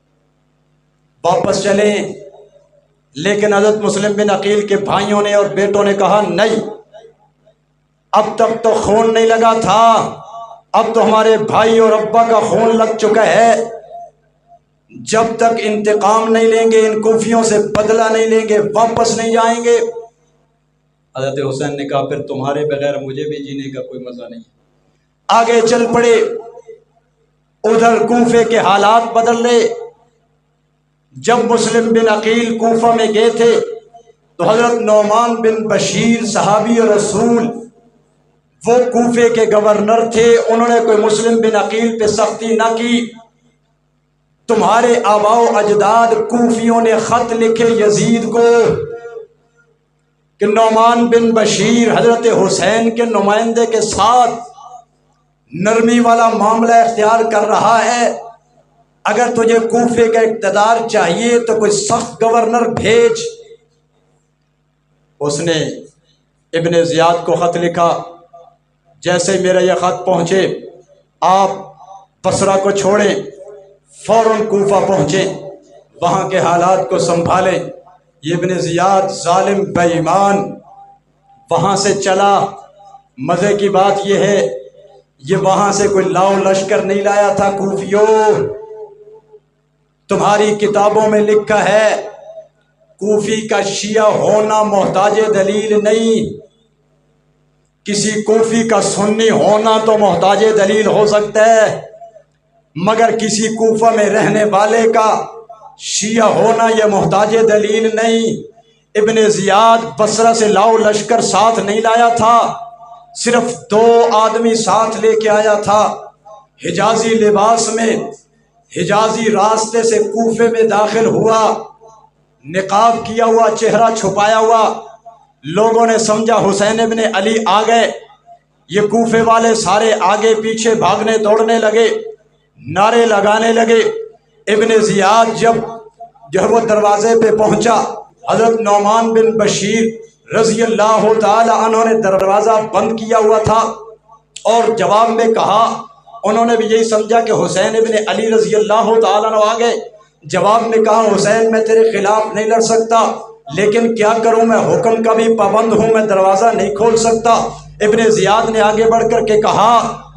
واپس چلیں۔ لیکن حضرت مسلم بن عقیل کے بھائیوں نے اور بیٹوں نے کہا نہیں، اب تک تو خون نہیں لگا تھا، اب تو ہمارے بھائی اور ابا کا خون لگ چکا ہے، جب تک انتقام نہیں لیں گے، ان کوفیوں سے بدلہ نہیں لیں گے، واپس نہیں جائیں گے۔ حضرت حسین نے کہا پھر تمہارے بغیر مجھے بھی جینے کا کوئی مزہ نہیں۔ آگے چل پڑے، ادھر کوفے کے حالات بدل رہے۔ جب مسلم بن عقیل کوفہ میں گئے تھے تو حضرت نعمان بن بشیر صحابی رسول، وہ کوفے کے گورنر تھے، انہوں نے کوئی مسلم بن عقیل پہ سختی نہ کی۔ تمہارے آباء و اجداد کوفیوں نے خط لکھے یزید کو کہ نعمان بن بشیر حضرت حسین کے نمائندے کے ساتھ نرمی والا معاملہ اختیار کر رہا ہے، اگر تجھے کوفے کا اقتدار چاہیے تو کوئی سخت گورنر بھیج۔ اس نے ابن زیاد کو خط لکھا، جیسے میرا یہ خط پہنچے آپ بصرہ کو چھوڑیں، فوراً کوفہ پہنچیں، وہاں کے حالات کو سنبھالیں۔ یہ ابن زیاد ظالم بے ایمان وہاں سے چلا۔ مزے کی بات یہ ہے، یہ وہاں سے کوئی لاؤ لشکر نہیں لایا تھا۔ کوفیوں، تمہاری کتابوں میں لکھا ہے کوفی کا شیعہ ہونا محتاج دلیل نہیں، کسی کوفی کا سنی ہونا تو محتاج دلیل ہو سکتا ہے، مگر کسی کوفہ میں رہنے والے کا شیعہ ہونا یہ محتاج دلیل نہیں۔ ابن زیاد بصرہ سے لاؤ لشکر ساتھ نہیں لایا تھا، صرف 2 آدمی ساتھ لے کے آیا تھا، حجازی لباس میں، حجازی راستے سے کوفے میں داخل ہوا، نقاب کیا ہوا، چہرہ چھپایا ہوا۔ لوگوں نے سمجھا حسین ابن علی آ گئے، یہ کوفے والے سارے آگے پیچھے بھاگنے دوڑنے لگے، نعرے لگانے لگے۔ ابن زیاد جب وہ دروازے پہ پہنچا حضرت نعمان بن بشیر رضی اللہ تعالی عنہ نے دروازہ بند کیا ہوا تھا اور جواب میں کہا، انہوں نے بھی یہی سمجھا کہ حسین ابن علی رضی اللہ تعالیٰ عنہ آ گئے، جواب میں کہا حسین میں تیرے خلاف نہیں لڑ سکتا، لیکن کیا کروں میں حکم کا بھی پابند ہوں، میں دروازہ نہیں کھول سکتا۔ ابن زیاد نے آگے بڑھ کر کے کہا،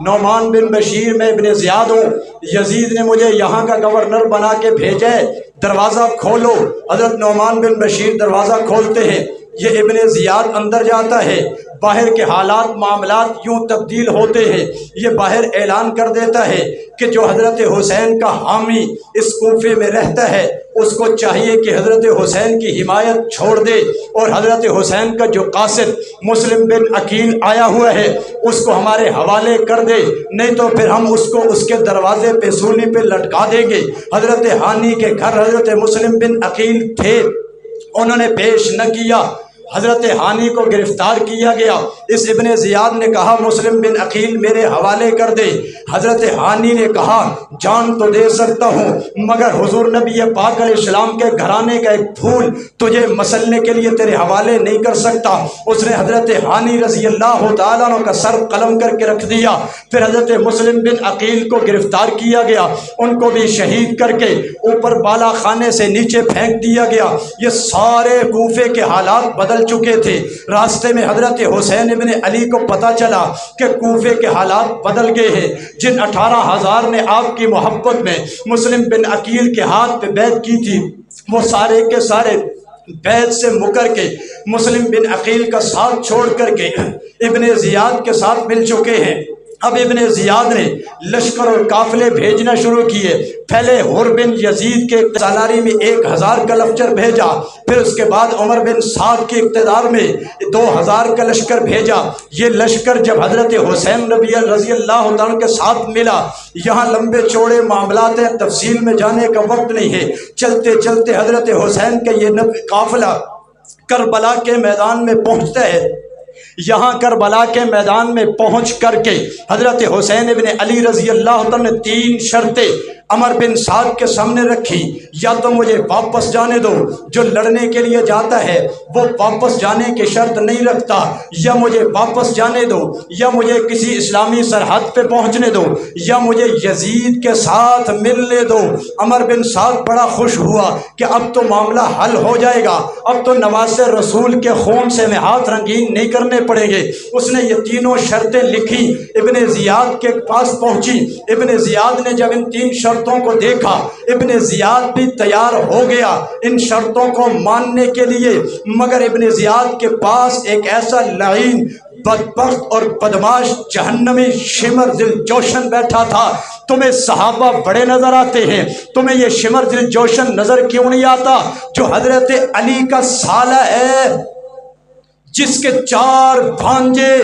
نعمان بن بشیر میں ابن زیاد ہوں، یزید نے مجھے یہاں کا گورنر بنا کے بھیجے، دروازہ کھولو۔ حضرت نعمان بن بشیر دروازہ کھولتے ہیں، یہ ابن زیاد اندر جاتا ہے، باہر کے حالات معاملات یوں تبدیل ہوتے ہیں، یہ باہر اعلان کر دیتا ہے کہ جو حضرت حسین کا حامی اس کوفے میں رہتا ہے اس کو چاہیے کہ حضرت حسین کی حمایت چھوڑ دے، اور حضرت حسین کا جو قاصد مسلم بن عقیل آیا ہوا ہے اس کو ہمارے حوالے کر دے، نہیں تو پھر ہم اس کو اس کے دروازے پہ سولی پہ لٹکا دیں گے۔ حضرت ہانی کے گھر حضرت مسلم بن عقیل تھے، انہوں نے پیش نہ کیا، حضرت ہانی کو گرفتار کیا گیا۔ اس ابن زیاد نے کہا مسلم بن عقیل میرے حوالے کر دے، حضرت ہانی نے کہا جان تو دے سکتا ہوں مگر حضور نبی پاک علیہ السلام کے گھرانے کا ایک پھول تجھے مسلنے کے لیے تیرے حوالے نہیں کر سکتا۔ اس نے حضرت ہانی رضی اللہ تعالیٰ عنہ کا سر قلم کر کے رکھ دیا، پھر حضرت مسلم بن عقیل کو گرفتار کیا گیا، ان کو بھی شہید کر کے اوپر بالا خانے سے نیچے پھینک دیا گیا۔ یہ سارے کوفے کے حالات بدل چکے تھے۔ راستے میں حضرت حسین ابن علی کو پتا چلا کہ کوفے کے حالات بدل گئے ہیں۔ جن 18,000 نے آپ کی محبت میں مسلم بن عقیل کے ہاتھ پہ بیعت کی تھی وہ سارے کے سارے بیعت سے مکر کے مسلم بن عقیل کا ساتھ چھوڑ کر کے ابن زیاد کے ساتھ مل چکے ہیں۔ اب ابن زیاد نے لشکر اور قافلے بھیجنا شروع کیے، پہلے حر بن یزید کے سالاری میں 1000 کا لشکر بھیجا، پھر اس کے بعد عمر بن سعد کے اقتدار میں 2000 کا لشکر بھیجا۔ یہ لشکر جب حضرت حسین رضی اللہ عنہ کے ساتھ ملا، یہاں لمبے چوڑے معاملات ہیں، تفصیل میں جانے کا وقت نہیں ہے، چلتے چلتے حضرت حسین کا یہ قافلہ کربلا کے میدان میں پہنچتا ہے۔ یہاں کربلا کے میدان میں پہنچ کر کے حضرت حسین ابن علی رضی اللہ عنہ نے 3 شرطیں عمر بن سعد کے سامنے رکھی، یا تو مجھے واپس جانے دو، جو لڑنے کے لیے جاتا ہے وہ واپس جانے کی شرط نہیں رکھتا، یا مجھے واپس جانے دو، یا مجھے کسی اسلامی سرحد پہ پہنچنے دو، یا مجھے یزید کے ساتھ ملنے دو۔ عمر بن سعد بڑا خوش ہوا کہ اب تو معاملہ حل ہو جائے گا، اب تو نواسے رسول کے خون سے میں ہاتھ رنگین نہیں کرنے پڑیں گے۔ اس نے یہ 3 شرطیں لکھی، ابن زیاد کے پاس پہنچی۔ ابن زیاد نے جب ان 3 شرطوں کو دیکھا، ابن زیاد بھی تیار ہو گیا ان شرطوں کو ماننے کے لیے، مگر ابن زیاد کے پاس ایک ایسا لعین بدبخت اور بدماش جہنمی شمر دل جوشن بیٹھا تھا۔ تمہیں صحابہ بڑے نظر آتے ہیں، تمہیں یہ شمر دل جوشن نظر کیوں نہیں آتا جو حضرت علی کا سالہ ہے، جس کے 4 بھانجے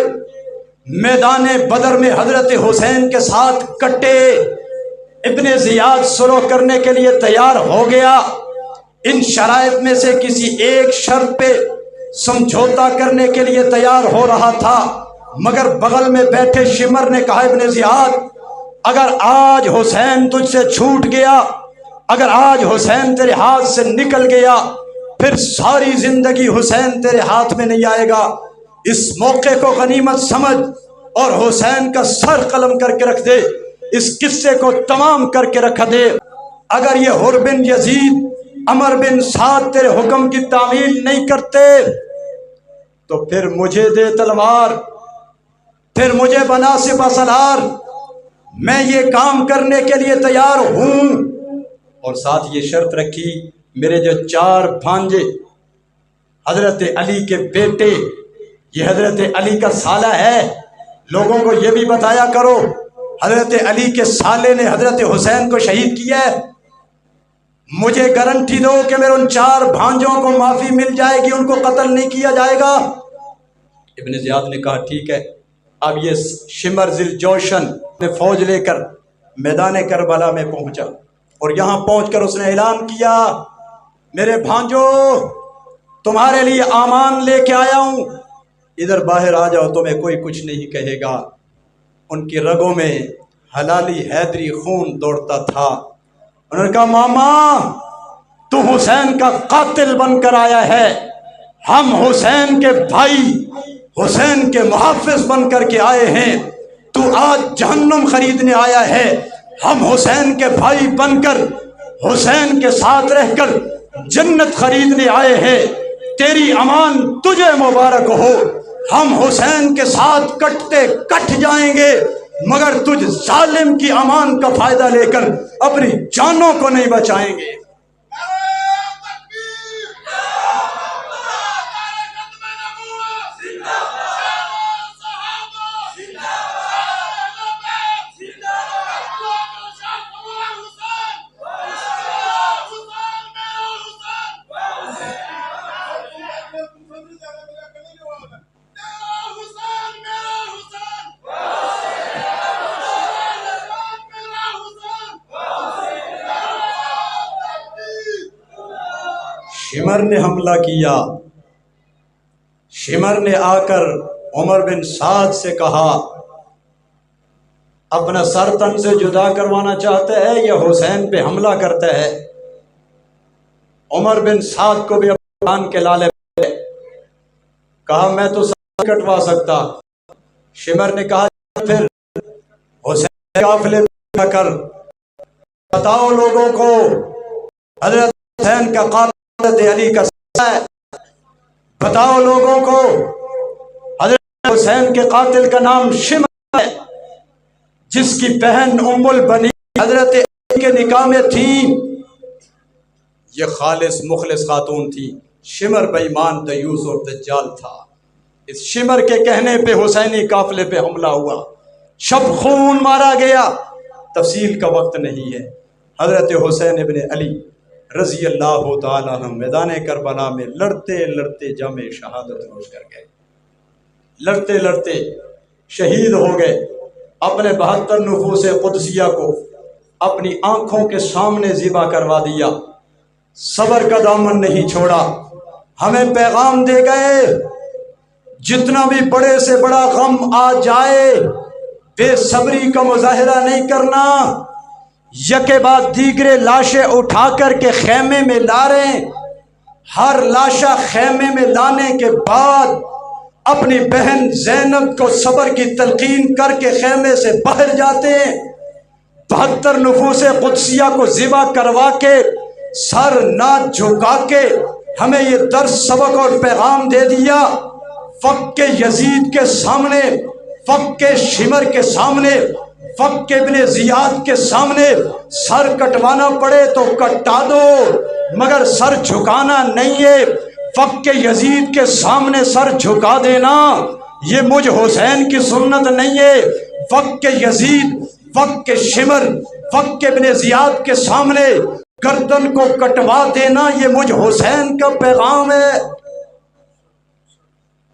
میدان بدر میں حضرت حسین کے ساتھ کٹے۔ ابن زیاد سلح کرنے کے لیے تیار ہو گیا، ان شرائط میں سے کسی ایک شرط پہ سمجھوتا کرنے کے لیے تیار ہو رہا تھا، مگر بغل میں بیٹھے شمر نے کہا ابن زیاد اگر آج حسین تجھ سے چھوٹ گیا، اگر آج حسین تیرے ہاتھ سے نکل گیا، پھر ساری زندگی حسین تیرے ہاتھ میں نہیں آئے گا۔ اس موقع کو غنیمت سمجھ اور حسین کا سر قلم کر کے رکھ دے، اس قصے کو تمام کر کے رکھ دے۔ اگر یہ حر بن یزید عمر بن سعد تیرے حکم کی تعمیل نہیں کرتے تو پھر مجھے دے تلوار، پھر مجھے بنا سپہ سالار، میں یہ کام کرنے کے لیے تیار ہوں۔ اور ساتھ یہ شرط رکھی میرے جو 4 بھانجے حضرت علی کے بیٹے، یہ حضرت علی کا سالہ ہے، لوگوں کو یہ بھی بتایا کرو حضرت علی کے سالے نے حضرت حسین کو شہید کیا ہے، مجھے گارنٹی دو کہ میرے ان 4 بھانجوں کو معافی مل جائے گی، ان کو قتل نہیں کیا جائے گا۔ ابن زیاد نے کہا ٹھیک ہے۔ اب یہ شمر ذل جوشن نے فوج لے کر میدان کربلا میں پہنچا، اور یہاں پہنچ کر اس نے اعلان کیا میرے بھانجو تمہارے لیے امان لے کے آیا ہوں، ادھر باہر آ جاؤ، تمہیں کوئی کچھ نہیں کہے گا۔ ان کی رگوں میں حلالی حیدری خون دوڑتا تھا۔ انہوں نے کہا ماما تو حسین کا قاتل بن کر آیا ہے، ہم حسین کے بھائی، حسین کے محافظ بن کر کے آئے ہیں، تو آج جہنم خریدنے آیا ہے، ہم حسین کے بھائی بن کر حسین کے ساتھ رہ کر جنت خریدنے آئے ہیں، تیری امان تجھے مبارک ہو، ہم حسین کے ساتھ کٹتے کٹ جائیں گے مگر تجھ ظالم کی امان کا فائدہ لے کر اپنی جانوں کو نہیں بچائیں گے۔ شمر نے حملہ کیا، شمر نے آ کر عمر بن سعد سے کہا اپنا سر تن سے جدا کروانا چاہتا ہے یا حسین پہ حملہ کرتا ہے؟ عمر بن سعد کو بھی افغان کے لالے پہ کہا میں تو سر کٹوا سکتا۔ شمر نے کہا پھر حسین کے قافلے پہ کر بتاؤ لوگوں کو حضرت حسین کا قاتل حضرت علی کا ہے، بتاؤ لوگوں کو حضرت حسین کے قاتل کا نام شمر ہے، جس کی بہن ام البنین حضرت علی کے نکاح میں تھی، یہ خالص مخلص خاتون تھی، شمر بے ایمان دیوس اور دجال تھا۔ اس شمر کے کہنے پہ حسینی قافلے پہ حملہ ہوا، شب خون مارا گیا، تفصیل کا وقت نہیں ہے۔ حضرت حسین ابن علی رضی اللہ تعالیٰ عنہ میدان کربلا میں لڑتے لڑتے جام شہادت نوش کر گئے، لڑتے لڑتے شہید ہو گئے، اپنے 72 نفوس قدسیہ کو اپنی آنکھوں کے سامنے ذبح کروا دیا، صبر کا دامن نہیں چھوڑا، ہمیں پیغام دے گئے جتنا بھی بڑے سے بڑا غم آ جائے بے صبری کا مظاہرہ نہیں کرنا، یکے بعد دیگرے لاشیں اٹھا کر کے خیمے میں لا رہے ہیں، ہر لاشا خیمے میں لانے کے بعد اپنی بہن زینب کو صبر کی تلقین کر کے خیمے سے باہر جاتے ہیں، 72 نفوس قدسیہ کو ذبح کروا کے سر نہ جھکا کے ہمیں یہ درس سبق اور پیغام دے دیا، فق کے یزید کے سامنے، فق کے شمر کے سامنے، فق کے ابن زیاد کے سامنے سر کٹوانا پڑے تو کٹا دو مگر سر جھکانا نہیں ہے۔ فق کے یزید کے سامنے سر جھکا دینا یہ مجھ حسین کی سنت نہیں ہے، فق کے یزید، فق کے شمر، فق کے ابن زیاد کے سامنے گردن کو کٹوا دینا یہ مجھ حسین کا پیغام ہے،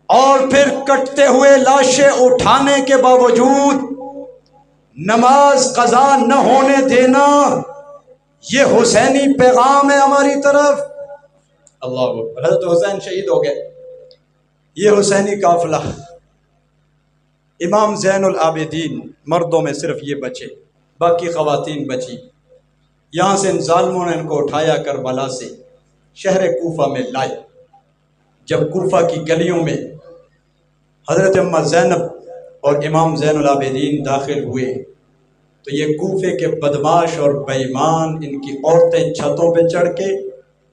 اور پھر کٹتے ہوئے لاشیں اٹھانے کے باوجود نماز قضا نہ ہونے دینا یہ حسینی پیغام ہے ہماری طرف۔ اللہ اکبر، حضرت حسین شہید ہو گئے، یہ حسینی قافلہ، امام زین العابدین مردوں میں صرف یہ بچے، باقی خواتین بچی، یہاں سے ان ظالموں نے ان کو اٹھایا کربلا سے شہر کوفہ میں لائے، جب کوفہ کی گلیوں میں حضرت اماں زینب اور امام زین العابدین داخل ہوئے تو یہ کوفے کے بدماش اور بے ایمان ان کی عورتیں چھتوں پہ چڑھ کے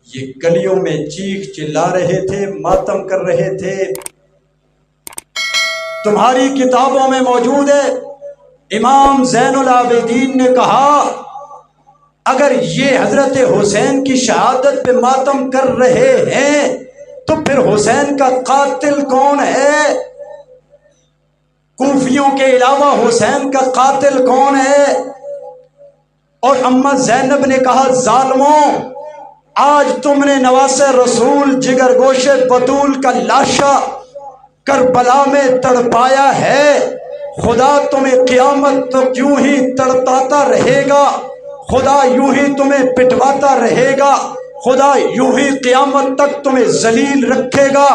یہ گلیوں میں چیخ چلا رہے تھے، ماتم کر رہے تھے۔ تمہاری کتابوں میں موجود ہے، امام زین العابدین نے کہا اگر یہ حضرت حسین کی شہادت پہ ماتم کر رہے ہیں تو پھر حسین کا قاتل کون ہے؟ کوفیوں کے علاوہ حسین کا قاتل کون ہے؟ اور اماں زینب نے کہا ظالموں، آج تم نے نواس رسول جگر گوش بطول کا لاشا کربلا میں تڑپایا ہے، خدا تمہیں قیامت تک یوں ہی تڑپاتا رہے گا، خدا یوں ہی تمہیں پٹواتا رہے گا، خدا یوں ہی قیامت تک تمہیں ذلیل رکھے گا،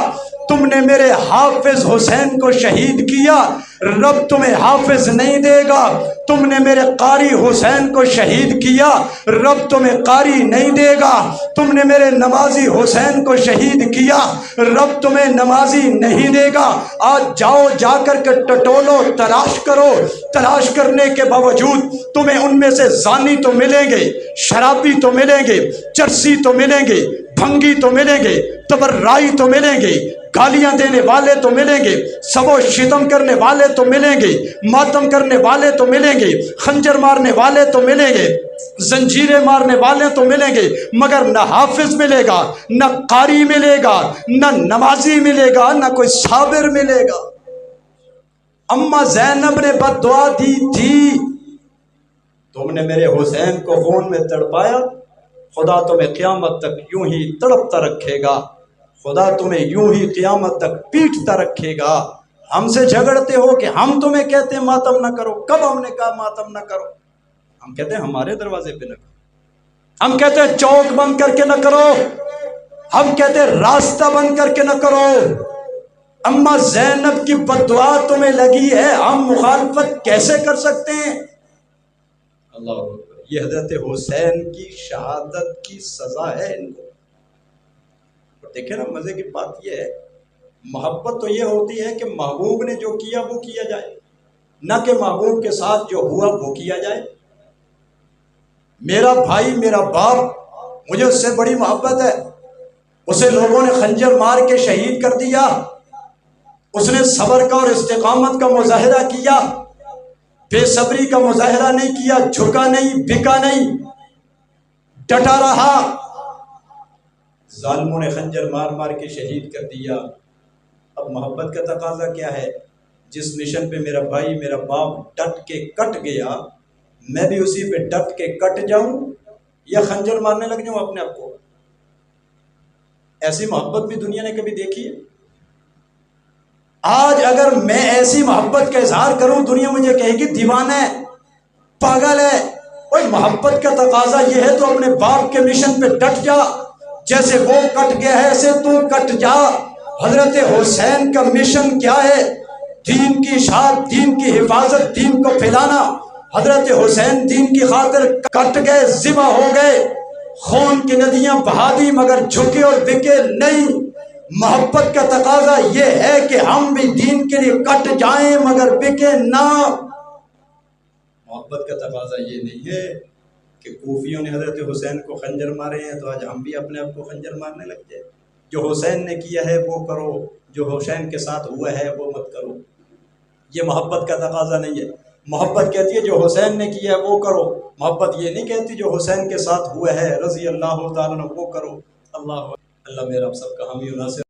تم نے میرے حافظ حسین کو شہید کیا، رب تمہیں حافظ نہیں دے گا۔ تم نے میرے قاری حسین کو شہید کیا، رب تمہیں قاری نہیں دے گا۔ تم نے میرے نمازی حسین کو شہید کیا، رب تمہیں نمازی نہیں دے گا۔ آج جاؤ، جا کر کے ٹٹولو، تلاش کرو، تلاش کرنے کے باوجود تمہیں ان میں سے زانی تو ملیں گے، شرابی تو ملیں گے، چرسی تو ملیں گے، بھنگی تو ملیں گے، تبررائی تو ملیں گے، گالیاں دینے والے تو ملیں گے، سب و شتم کرنے والے تو ملیں گے، ماتم کرنے والے تو ملیں گے، خنجر مارنے والے تو ملیں گے، زنجیریں مارنے والے تو ملیں گے، مگر نہ حافظ ملے گا، نہ قاری ملے گا، نہ نمازی ملے گا، نہ کوئی صابر ملے گا۔ اماں زینب نے بد دعا دی تھی، تم نے میرے حسین کو خون میں تڑپایا، خدا تمہیں قیامت تک یوں ہی تڑپتا رکھے گا، خدا تمہیں یوں ہی قیامت تک پیٹتا رکھے گا۔ ہم سے جھگڑتے ہو کہ ہم تمہیں کہتے ہیں ماتم نہ کرو، کب ہم نے کہا ماتم نہ کرو؟ ہم کہتے ہیں ہمارے دروازے پہ نہ کرو، ہم کہتے ہیں چوک بند کر کے نہ کرو، ہم کہتے ہیں راستہ بند کر کے نہ کرو۔ اماں زینب کی بددعا تمہیں لگی ہے، ہم مخالفت کیسے کر سکتے ہیں؟ اللہ اکبر، یہ حضرت حسین کی شہادت کی سزا ہے ان کو۔ دیکھیں نا، مزے کی بات یہ ہے، محبت تو یہ ہوتی ہے کہ محبوب نے جو کیا وہ کیا جائے، نہ کہ محبوب کے ساتھ جو ہوا وہ کیا جائے۔ میرا بھائی، میرا باپ، مجھے اس سے بڑی محبت ہے، اسے لوگوں نے خنجر مار کے شہید کر دیا، اس نے صبر کا اور استقامت کا مظاہرہ کیا، بے صبری کا مظاہرہ نہیں کیا، جھکا نہیں، بکا نہیں، ڈٹا رہا۔ ظالموں نے خنجر مار مار کے شہید کر دیا۔ اب محبت کا تقاضا کیا ہے؟ جس مشن پہ میرا بھائی، میرا باپ ڈٹ کے کٹ گیا، میں بھی اسی پہ ڈٹ کے کٹ جاؤں یا خنجر مارنے لگ جاؤں اپنے آپ کو؟ ایسی محبت بھی دنیا نے کبھی دیکھی ہے؟ آج اگر میں ایسی محبت کا اظہار کروں، دنیا مجھے کہے گی دیوانہ ہے، پاگل ہے۔ اور محبت کا تقاضا یہ ہے تو اپنے باپ کے مشن پہ ڈٹ جا، جیسے وہ کٹ گیا ہے ایسے تو کٹ جا۔ حضرت حسین کا مشن کیا ہے؟ دین کی اشاعت، دین کی حفاظت، دین کو پھیلانا۔ حضرت حسین دین کی خاطر کٹ گئے، ذبح ہو گئے، خون کی ندیاں بہا دی، مگر جھکے اور بکے نہیں۔ محبت کا تقاضا یہ ہے کہ ہم بھی دین کے لیے کٹ جائیں مگر بکے نہ۔ محبت کا تقاضا یہ نہیں ہے کہ کوفیوں نے حضرت حسین کو خنجر مارے ہیں تو آج ہم بھی اپنے آپ کو خنجر مارنے لگ جائیں۔ جو حسین نے کیا ہے وہ کرو، جو حسین کے ساتھ ہوا ہے وہ مت کرو۔ یہ محبت کا تقاضا نہیں ہے۔ محبت کہتی ہے جو حسین نے کیا ہے وہ کرو، محبت یہ نہیں کہتی جو حسین کے ساتھ ہوا ہے رضی اللہ تعالیٰ عنہ وہ کرو۔ اللہ میرا آپ سب کا حامی و ناصر۔